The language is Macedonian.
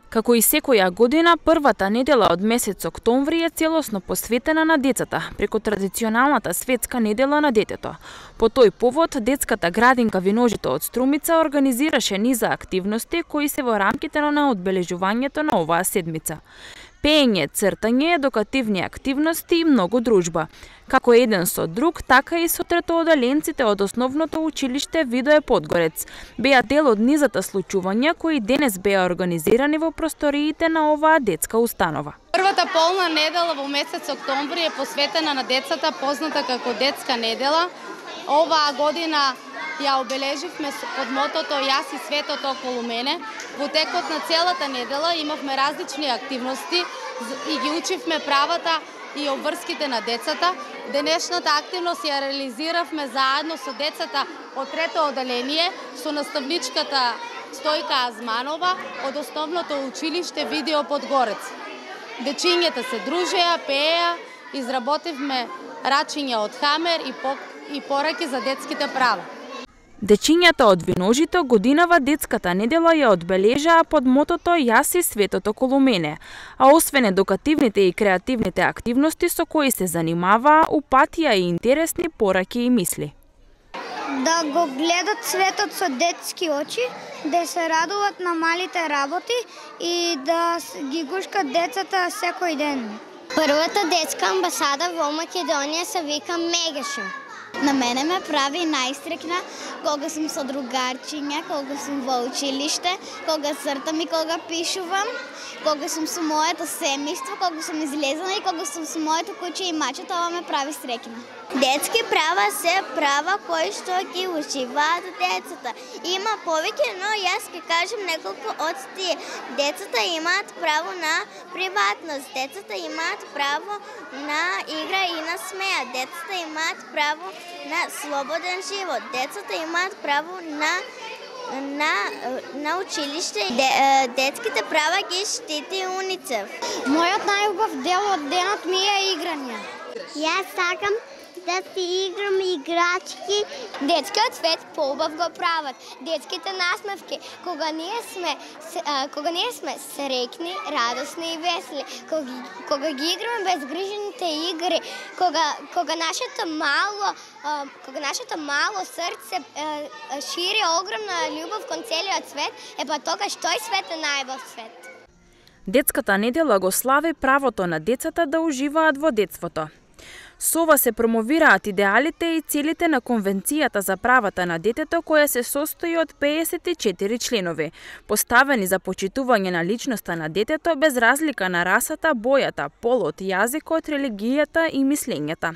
Како и секоја година, првата недела од месец октомври е целосно посветена на децата, преку традиционалната светска недела на детето. По тој повод, детската градинка Виножито од Струмица организираше низа активности кои се во рамките на одбележувањето на оваа седмица. Пеење, цртање, едукативни активности и многу дружба. Како еден со друг, така и со третооделенците од основното училиште Видое Подгорец. Беа дел од низата случувања кои денес беа организирани во просториите на оваа детска установа. Првата полна недела во месец октомври е посветена на децата, позната како детска недела. Оваа година ја обележивме под мотото "Јас и светот околу мене". Во текот на целата недела имавме различни активности и ги учивме правата и обврските на децата. Денешната активност ја реализиравме заедно со децата од трето оделение, со наставничката Стојка Азманова од основното училиште Видое Подгорец. Дечињата се дружеа, пееа, изработивме рачиња од хамер и пораки за детските права. Дечињата од Виножито годинава детската недела ја одбележаа под мотото "Јас и светот околу мене", а освен едукативните и креативните активности со кои се занимаваа, упатија и интересни пораки и мисли. Да го гледат светот со детски очи, да се радуват на малите работи и да ги гушкат децата секој ден. Првата детска амбасада во Македонија се вика Мегеше. На мене ме прави најстрекна кога сум со другарчиња, кога сум во училиште, кога цртам и кога пишувам, кога сум со моето семејство, кога сум излезена и кога сум со моето куче и маче, тоа ме прави стрекна. Детски права се права кои што ги уживаат децата. Има повеќе, но јас ќе кажам неколку од тие. Децата имаат право на приватност, децата имаат право на игра и на смеа, децата имаат право на слободен живот, децата имаат право на училиште. Детските права ги штити УНИЦЕФ. Мојот најубав дел од денот ми е играње. Јас сакам да си играм играчки. Детскиот свет поубав го прават. Детските насмевки, кога ние сме среќни, радосни и весели, кога ги играме безгрижените игри, кога нашето мало срце шири огромна љубов кон целиот свет, тогаш тој свет е најубав свет. Детската недела го слави правото на децата да уживаат во детството. Со ова се промовираат идеалите и целите на Конвенцијата за правата на детето, која се состои од 54 членови, поставени за почитување на личноста на детето без разлика на расата, бојата, полот, јазикот, религијата и мислењата.